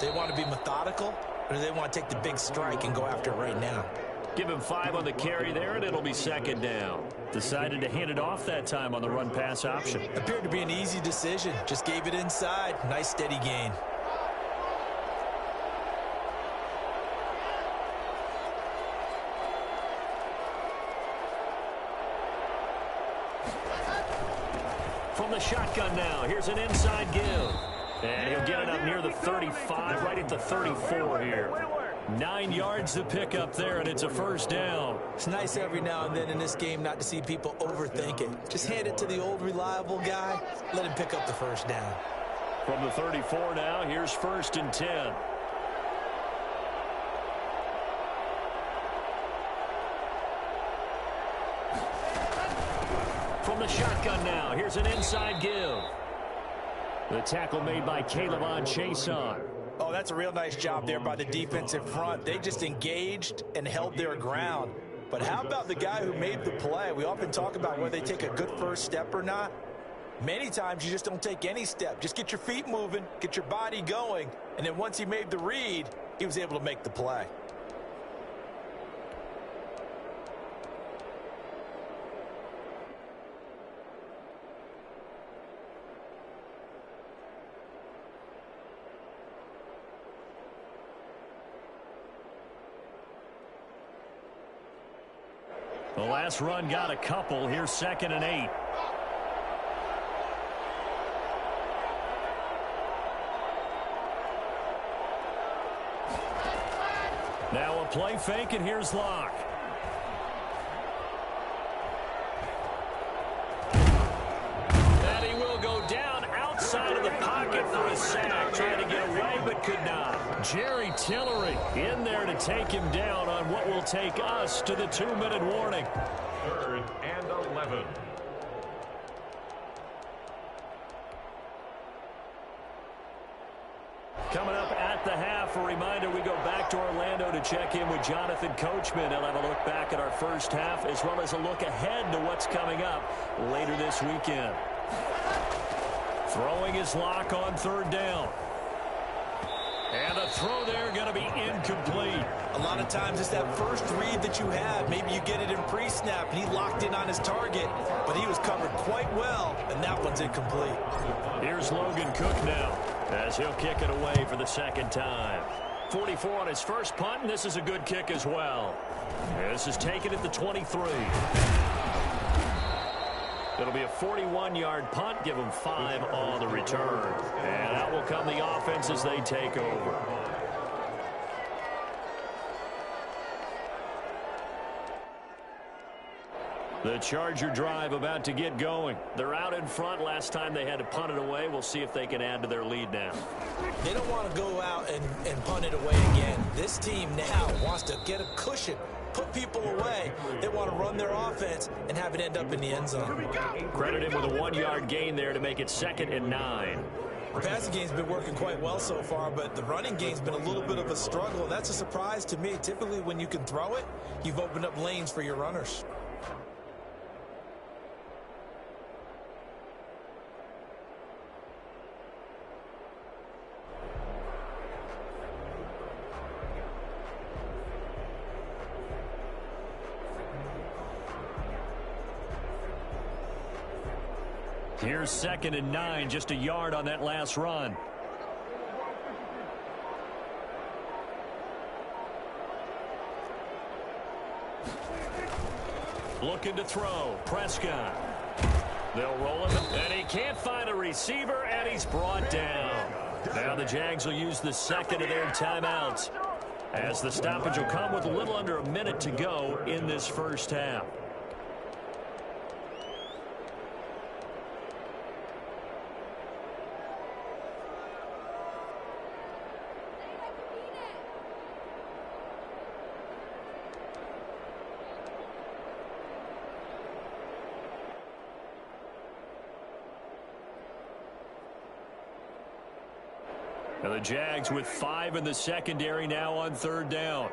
They want to be methodical, or do they want to take the big strike and go after it right now? Give him 5 on the carry there, and it'll be second down. Decided to hand it off that time on the run-pass option. Appeared to be an easy decision. Just gave it inside. Nice, steady gain. From the shotgun now, here's an inside give. And he'll get it up near the 35, right at the 34 here. 9 yards to pick up there, and it's a first down. It's nice every now and then in this game not to see people overthink it. Just hand it to the old reliable guy. Let him pick up the first down. From the 34 now, here's 1st and 10. From the shotgun now, here's an inside give. The tackle made by Caleb on Chason. Oh, that's a real nice job there by the defensive front. They just engaged and held their ground. But how about the guy who made the play? We often talk about whether they take a good first step or not. Many times you just don't take any step. Just get your feet moving, get your body going, and then once he made the read, he was able to make the play. The last run got a couple. Here's 2nd and 8. Now a play fake, and here's Locke. And he will go down outside of the pocket for a sack. Trying to get away, but could not. Jerry Tillery in there to take him down on what will take us to the 2-minute warning. 3rd and 11. Coming up at the half, a reminder we go back to Orlando to check in with Jonathan Coachman. He'll have a look back at our first half as well as a look ahead to what's coming up later this weekend. Throwing his Lock on 3rd down. And a throw there going to be incomplete. A lot of times it's that first read that you have. Maybe you get it in pre-snap, and he locked in on his target, but he was covered quite well, and that one's incomplete. Here's Logan Cook now as he'll kick it away for the 2nd time. 44 on his first punt, and this is a good kick as well. This is taken at the 23. It'll be a 41-yard punt. Give them 5 on the return. And out will come the offense as they take over. The Charger drive about to get going. They're out in front. Last time they had to punt it away. We'll see if they can add to their lead now. They don't want to go out and punt it away again. This team now wants to get a cushion, put people away. They want to run their offense and have it end up in the end zone. Credit him with a 1-yard gain there to make it 2nd and 9. The passing game's been working quite well so far, but the running game's been a little bit of a struggle, and that's a surprise to me. Typically, when you can throw it, you've opened up lanes for your runners. Here's 2nd and 9, just a yard on that last run. Looking to throw. Prescott. They'll roll him, and he can't find a receiver, and he's brought down. Now the Jags will use the 2nd of their timeouts, as the stoppage will come with a little under a minute to go in this first half. Now the Jags with 5 in the secondary now on 3rd down.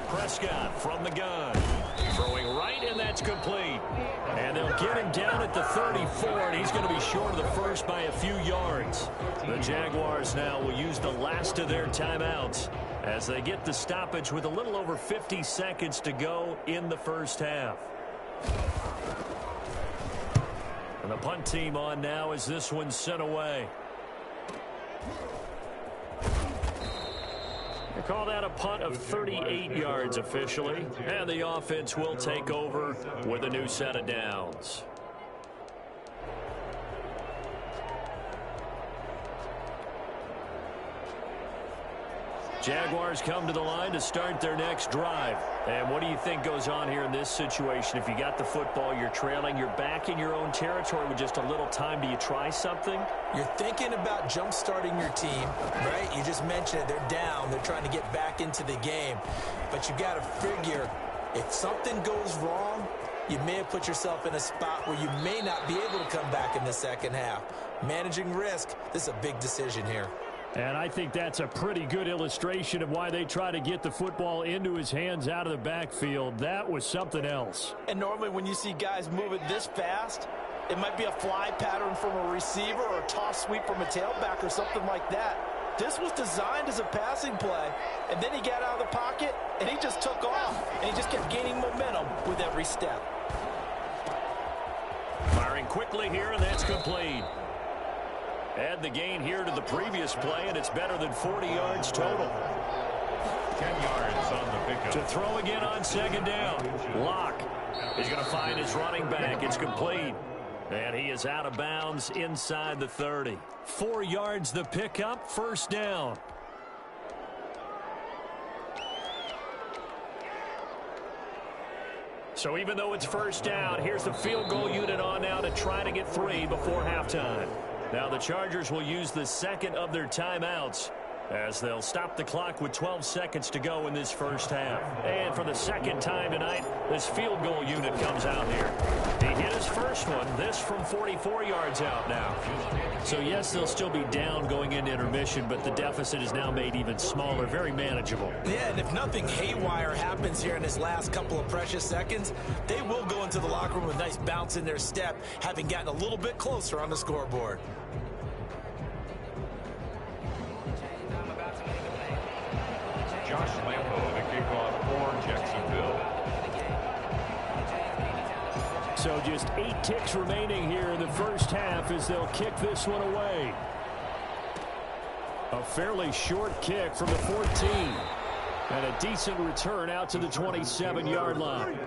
Prescott from the gun. Throwing right in that that's complete. And they'll get him down at the 34, and he's going to be short of the first by a few yards. The Jaguars now will use the last of their timeouts as they get the stoppage with a little over 50 seconds to go in the first half. And the punt team on now as this one's sent away. They call that a punt of 38 yards officially, and the offense will take over with a new set of downs. Jaguars come to the line to start their next drive. And what do you think goes on here in this situation? If you got the football, you're trailing, you're back in your own territory with just a little time. Do you try something? You're thinking about jump-starting your team, right? You just mentioned it. They're down. They're trying to get back into the game. But you got to figure if something goes wrong, you may have put yourself in a spot where you may not be able to come back in the second half. Managing risk, this is a big decision here. And I think that's a pretty good illustration of why they try to get the football into his hands out of the backfield. That was something else. And normally when you see guys moving this fast, it might be a fly pattern from a receiver or a toss sweep from a tailback or something like that. This was designed as a passing play, and then he got out of the pocket, and he just took off, and he just kept gaining momentum with every step. Firing quickly here, and that's complete. Add the gain here to the previous play, and it's better than 40 yards total. 10 yards on the pickup. To throw again on second down. Locke is going to find his running back. It's complete. And he is out of bounds inside the 30. 4 yards the pickup, first down. So even though it's first down, here's the field goal unit on now to try to get 3 before halftime. Now the Chargers will use the second of their timeouts as they'll stop the clock with 12 seconds to go in this first half. And for the second time tonight, this field goal unit comes out here. He hit his first one, this from 44 yards out now. So yes, they'll still be down going into intermission, but the deficit is now made even smaller, very manageable. Yeah, and if nothing haywire happens here in this last couple of precious seconds, they will go into the locker room with a nice bounce in their step, having gotten a little bit closer on the scoreboard. Josh Lambo, the kickoff for Jacksonville. So just 8 ticks remaining here in the first half as they'll kick this one away. A fairly short kick from the 14. And a decent return out to the 27-yard line.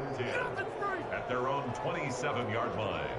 At their own 27-yard line.